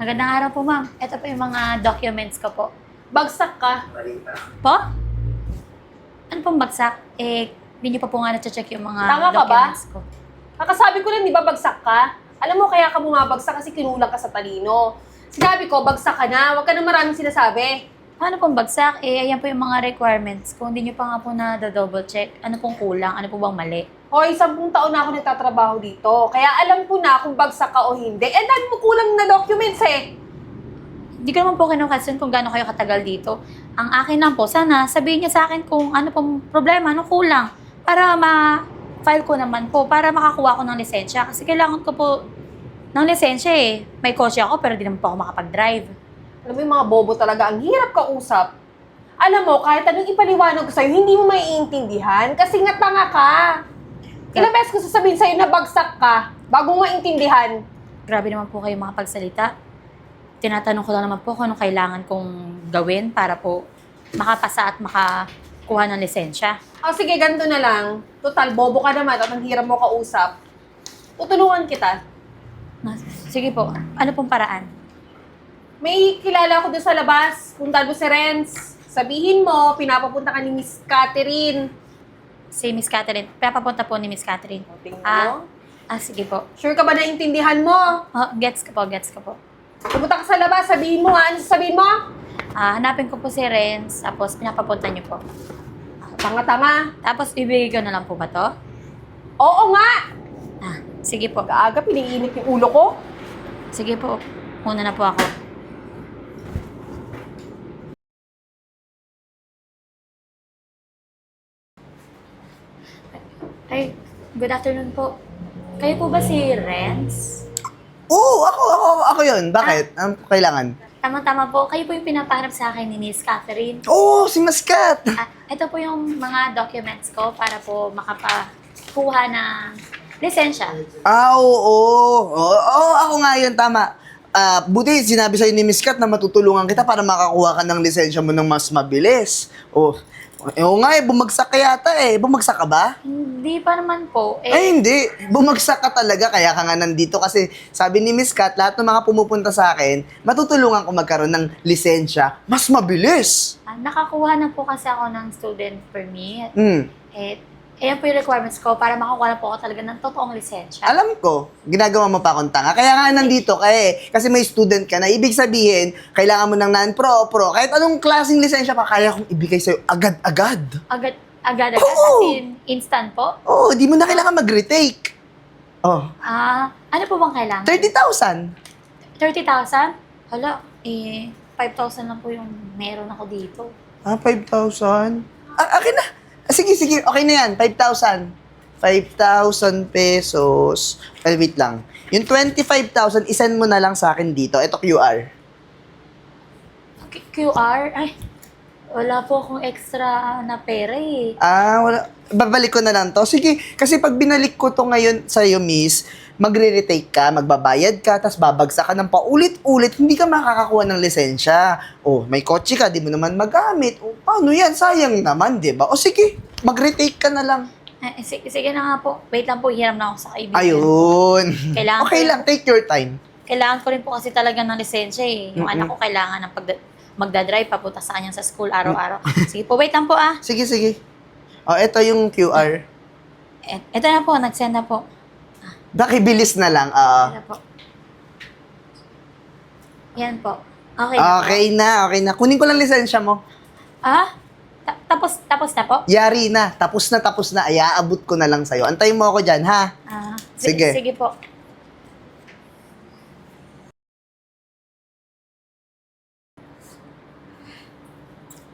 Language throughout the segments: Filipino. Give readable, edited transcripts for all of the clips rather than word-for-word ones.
Magandang araw po, ma'am. Ito po yung mga documents ko po. Bagsak ka. Po? Ano pong bagsak? Hindi niyo pa po nga na-check yung mga Tama ka ba? documents ko. Kakasabi ko lang, di ba bagsak ka? Alam mo, kaya ka bumabagsak kasi kinulang ka sa talino. Sinabi ko, bagsak ka na. Huwag ka na maraming sinasabi. Paano pong bagsak? Ayan po yung mga requirements. Kung hindi niyo pa nga po na-double check, ano pong kulang? Ano po bang mali? Hoy, 10 taon na ako nagtatrabaho dito. Kaya alam ko na kung bagsak ka o hindi. Eh, dahil mo kulang na documents eh. Hindi ko naman po kinukasyon kung gaano kayo katagal dito. Ang akin lang po, sana sabihin niya sa akin kung ano pong problema, ano kulang. Para ma-file ko naman po, para makakuha ko ng lisensya. Kasi kailangan ko po ng lisensya eh. May kotse ako pero di naman po ako makapag-drive. Alam mo yung mga bobo talaga, ang hirap kausap. Alam mo, kahit anong ipaliwanag ko sa'yo, hindi mo maiintindihan kasi nga tanga ka. Ilang beses ko sasabihin sa'yo na bagsak ka bago mo maintindihan. Grabe naman po kayo makapagsalita. Tinatanong ko lang naman po kung anong kailangan kong gawin para po makapasa at makakuha ng lisensya. O sige, ganito na lang. Total, bobo ka naman at ang hirap mo kausap. Tutulungan kita. Sige po, ano pong paraan? May kilala ko doon sa labas. Punta mo si Renz. Sabihin mo, pinapapunta ka ni Miss Catherine. Si Miss Catherine. Papapunta po ni Miss Catherine. O, tingnan mo. Sige po. Sure ka ba na intindihan mo? Oh, gets ko po, gets ko po. Pupunta ka sa labas, sabihin mo ha. Ano sasabihin mo? Hanapin ko po si Renz, tapos pinapapunta niyo po. Tanga-tanga. Tapos ibigay ko na lang po ba to? Oo nga! Sige po. Aga, piniinit yung ulo ko. Sige po. Muna na po ako. Ay, good afternoon po. Kayo po ba si Renz? Oo, ako yun. Bakit? Ang kailangan? Tama-tama po. Kayo po yung pinapahanap sa akin ni Miss Catherine. Oo, si Maskat! Ito po yung mga documents ko para po makapakuha ng lisensya. Oo, ako nga yun, tama. Buti sinabi sa'yo ni Miss Kat na matutulungan kita para makakuha ka ng lisensya mo ng mas mabilis. Oo nga bumagsak ka yata eh. Bumagsak ka ba? Hindi pa naman po. Ay, hindi. Bumagsak ka talaga, kaya ka nga nandito kasi sabi ni Miss Kat, lahat ng mga pumupunta sa akin, matutulungan ko magkaroon ng lisensya mas mabilis. Nakakuha na po kasi ako ng student permit. Hmm. Ayan po yung requirements ko para makakuha na po ako talaga ng totoong lisensya. Alam ko, ginagawa mo pa akong tanga. Kaya nga nandito ka eh. Kasi may student ka na. Ibig sabihin, kailangan mo ng non-pro, pro. Kahit anong klaseng lisensya pa, kaya kong ibigay sa'yo agad-agad. Agad-agad Oo. as in instant po? Oo, di mo na kailangan mag-retake. Oh, Ano po bang kailangan? 30,000. 30,000? Hala, 5,000 lang po yung meron ako dito. 5,000? Akin na. Sige, okay na yan. 5,000. 5,000 pesos. Wait lang. Yung 25,000, isend mo na lang sa akin dito. Ito QR. QR? Ay, wala po akong extra na pera eh. Wala. Babalik ko na lang to. Sige, kasi pag binalik ko to ngayon sa'yo, miss, magre-retake ka, magbabayad ka, tapos babagsak ka ng paulit-ulit, hindi ka makakakuha ng lisensya. May kotse ka, di mo naman magamit. Paano yan? Sayang naman, di ba? Sige, mag-retake ka na lang. Sige na nga po. Wait lang po, hiram na ako sa kaibigan. Ayun. Kailangan Okay ko- lang, take your time. Kailangan ko rin po kasi talaga ng lisensya eh. Yung Mm-mm. anak ko kailangan ng magdadrive papunta sa kanya sa school araw-araw. Sige po, wait lang po ah. Sige. Ito yung QR. Ito na po, nag-send na po. Dakibilis na lang. Ito po. Yan po. Okay na po. Okay na. Kunin ko lang lisensya mo. Tapos na po? Yari na. Tapos na. Iaabot ko na lang sa'yo. Antayin mo ako dyan, ha? Sige. Sige po.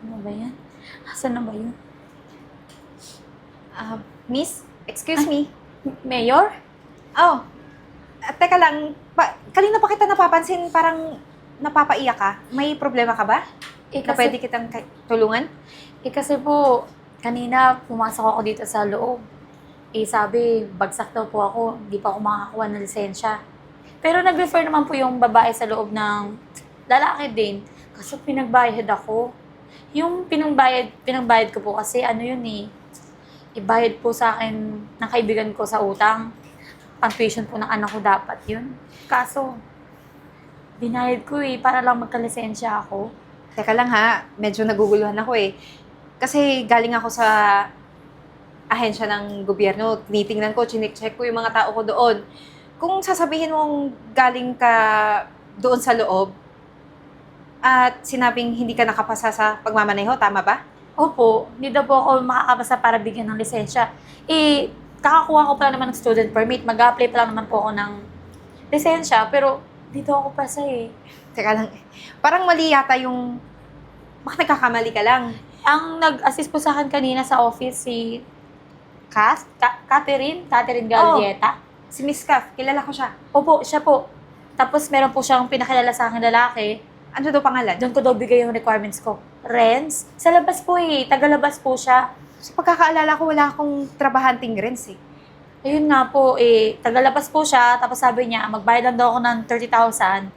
Ano ba yan? Asan na ba yun? Miss, excuse me. Mayor? Oh, teka lang. Kanina pa kita napapansin, parang napapaiyak ka. May problema ka ba? Na pwede kitang tulungan? Kasi po, kanina pumasok ako dito sa loob. Sabi, bagsak daw po ako. Hindi pa ako makakakuha ng lisensya. Pero nag-refer naman po yung babae sa loob ng lalaki din. Kaso pinagbayad ako. Yung pinagbayad ko po kasi ano yun ibayad po sa akin ng kaibigan ko sa utang. Pang-tuition po ng anak ko dapat yun. Kaso, Binayad ko eh, para lang magkalisensya ako. Teka lang ha, medyo naguguluhan ako eh. Kasi galing ako sa ahensya ng gobyerno. Tinitingnan ko, chinik-check ko yung mga tao ko doon. Kung sasabihin mong galing ka doon sa loob at sinabing hindi ka nakapasa sa pagmamaneho, tama ba? Opo, hindi daw po ako makakabasa para bigyan ng lisensya. Eh, kakakuha ko pa lang naman ng student permit. Mag-apply pa lang naman po ako ng lisensya, pero dito ako pasa eh. Teka lang, parang mali yata yung... Baka nagkakamali ka lang. Ang nag-assist po sa akin kanina sa office si Catherine Galdieta. Si Miss Kath, kilala ko siya. Opo, siya po. Tapos meron po siyang pinakilala sa akin lalaki. Ano daw pangalan? Doon ko daw bigay yung requirements ko. Renz? Sa labas po eh. Tagalabas po siya. Sa pagkakaalala ko, wala akong trabahanting rents eh. Ayun nga po eh. Tagalabas po siya. Tapos sabi niya, magbayad lang daw ako ng 30,000.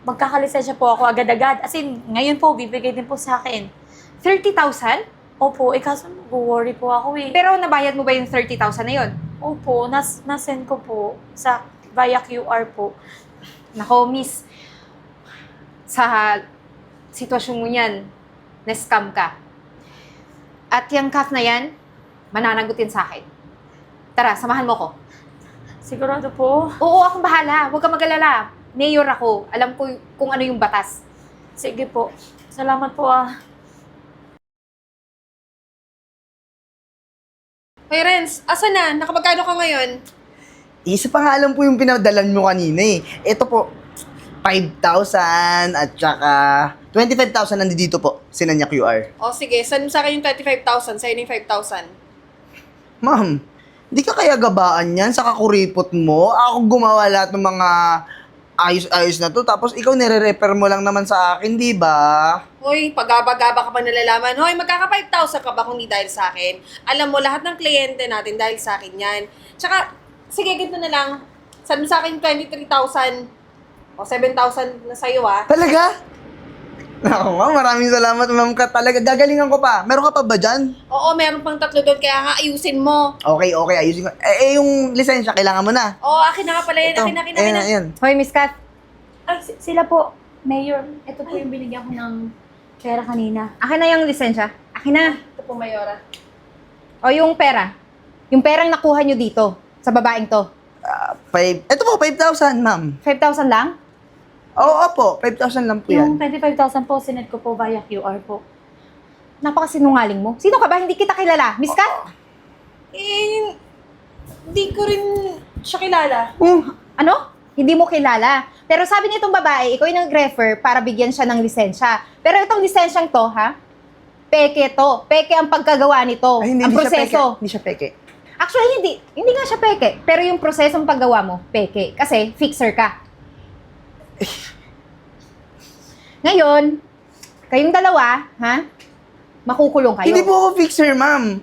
Magkakalisensya po ako agad-agad. As in, ngayon po, bibigay din po sa akin. 30,000? Opo, eh kaso worry po ako eh. Pero nabayad mo ba yung 30,000 na yun? Opo, nasend ko po sa via QR po. Nako, miss. Sa sitwasyon mo yan, na-scam ka. At yung Kath na yan, mananagutin sa akin. Tara, samahan mo ko. Sigurado po. Oo, akong bahala. Huwag ka mag-alala. Mayor ako. Alam ko kung ano yung batas. Sige po. Salamat po ah. Hoy, Renz, asa na? Nakapagkano ka ngayon? Isa pa nga alam po yung pinadalan mo kanina eh. Ito po, 5,000 at saka 25,000 nandito po, sinanya QR. O sige, saan sa akin yung 25,000? Sa'yo yung 5,000. Ma'am, di ka kaya gabaan yan sa kakuripot mo? Ako gumawa lahat ng mga ayos-ayos na to, tapos ikaw nire-refer mo lang naman sa akin, di ba? Hoy, pagaba-gaba ka pa nalalaman. Hoy, magkaka 5,000 ka ba kung di dahil sa akin? Alam mo, lahat ng kliyente natin dahil sa akin yan. Tsaka, sige, ganito na lang. Saan mo sa akin yung 23,000? O 7,000 na sa'yo ah. Talaga? Naku ma'am, maraming salamat ma'am ka talaga. Gagalingan ko pa. Meron ka pa ba dyan? Oo, meron pang 3 doon, kaya nga ayusin mo. Okay, ayusin ko. Yung lisensya, kailangan mo na. Oo, akin na nga pala yan. Akin na. Ayan. Hoy, Miss Kath. Ay, sila po. Mayor, ito po yung binigyan ko ng pera kanina. Akin na yung lisensya. Akin na. Ito po, Mayora. O yung pera. Yung perang nakuha nyo dito, sa babaeng to. Ito po, 5,000 ma'am. 5,000 lang? Oo po, 5,000 lang po Yung yan. 25,000 po, sinend ko po via QR po. Napakasinungaling mo. Sino ka ba? Hindi kita kilala. Miss Kath? Eh, di ko rin siya kilala. Ano? Hindi mo kilala. Pero sabi nitong babae, ikaw yung nag-refer para bigyan siya ng lisensya. Pero itong lisensyang to, ha? Peke to. Peke ang pagkagawa nito. Ay, hindi ang siya proseso. peke. Hindi siya peke. Actually, hindi. Hindi nga siya peke. Pero yung prosesong paggawa mo, peke. Kasi fixer ka. Ngayon, kayong dalawa, ha? Makukulong kayo. Hindi po ako fixer, ma'am.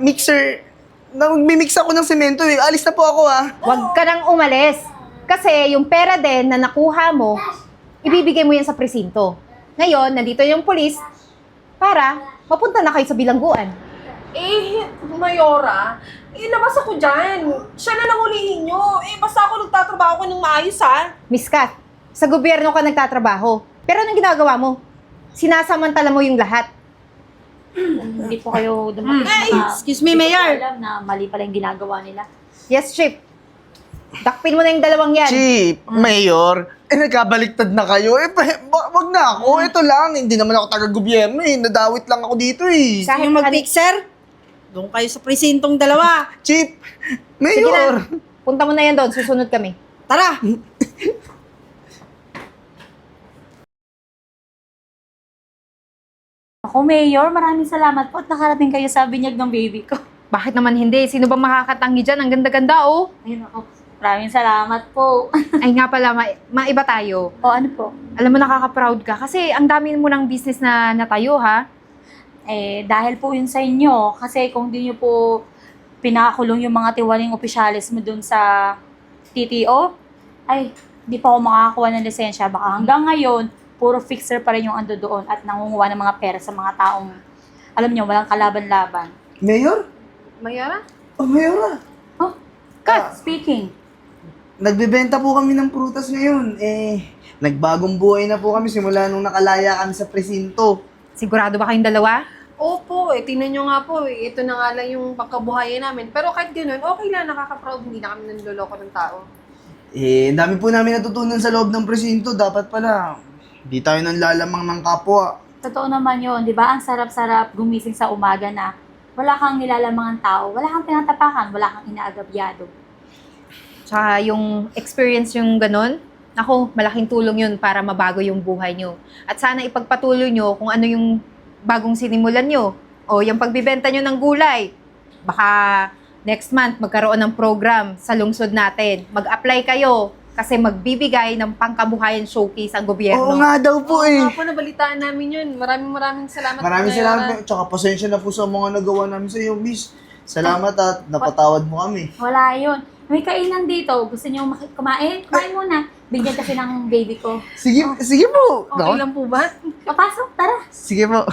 Mixer. Nagmimix ako ng semento eh. Alis na po ako ah. Huwag ka nang umalis. Kasi yung pera din na nakuha mo, ibibigay mo yan sa presinto. Ngayon, nandito yung polis para mapunta na kayo sa bilangguan. Eh, Mayora, ilabas ako dyan. Siya na lang hulihin nyo. Eh, basta ako nagtatrabaho ko ng maayos, ha? Miss Kath, sa gobyerno ka nagtatrabaho. Pero anong ginagawa mo? Sinasamantala mo yung lahat. Hindi po kayo dumating. Ay, excuse me, Hindi ko Mayor. po alam na mali pala yung ginagawa nila. Yes, Chip. Dakpin mo na yung dalawang yan. Chief, Mayor, nagkabaliktad na kayo. Wag na ako. Ito lang. Hindi naman ako taga-gobyerno eh. Nadawit lang ako dito eh. Kahit Yung mag-fixer, doon kayo sa presintong dalawa. Chief, Sige Mayor. na. Punta mo na yan doon. Susunod kami. Tara! Ako, Mayor, maraming salamat po at nakarating kayo sa binyag ng baby ko. Bakit naman hindi? Sino ba makakatanggi dyan? Ang ganda-ganda, oh. Ayun ako. Maraming salamat po. Ay nga pala, maiba tayo. O ano po? Alam mo, nakaka-proud ka. Kasi ang dami mo ng business na natayo, ha? Eh, dahil po yun sa inyo, kasi kung di nyo po pinakulong yung mga tiwaling opisyalis mo dun sa TTO, ay, di pa ako makakakuha ng lisensya. Baka hanggang ngayon, puro fixer pa rin yung ando doon at nangunguha ng mga pera sa mga taong, alam nyo, walang kalaban-laban. Mayor? Mayora? Oh, Mayor ah. Oh, Kat, speaking. Nagbebenta po kami ng prutas ngayon. Nagbagong buhay na po kami simula nung nakalaya kami sa presinto. Sigurado ba kayong dalawa? Opo, tingnan nyo nga po, ito na nga lang yung pagkabuhayan namin. Pero kahit ganun, okay lang, nakaka-proud, hindi na kami nanloloko ng tao. Ang dami po namin natutunan sa loob ng presinto. Dapat pala, di tayo nanlalamang ng kapwa. Totoo naman yun, di ba? Ang sarap-sarap gumising sa umaga na wala kang nilalamangan tao, wala kang tinatapakan, wala kang inaagabyado. Tsaka yung experience yung ganun, naku, malaking tulong yun para mabago yung buhay nyo. At sana ipagpatuloy nyo kung ano yung bagong sinimulan nyo. O yung pagbibenta nyo ng gulay. Baka next month magkaroon ng program sa lungsod natin. Mag-apply kayo kasi magbibigay ng pangkabuhayan showcase ang Oo gobyerno. nga daw po eh. Nga po, nabalitaan namin yun. Maraming salamat. Maraming po, salamat Nayara. po. Tsaka pasensya na po sa mga nagawa namin sa iyo, miss. Salamat at napatawad mo kami. Wala yun. May kainan dito. Gusto niyo kumain? Kumain muna. Bigyan kasi ng baby ko. Sige po. Okay lang po ba? Papasok, tara. Sige po.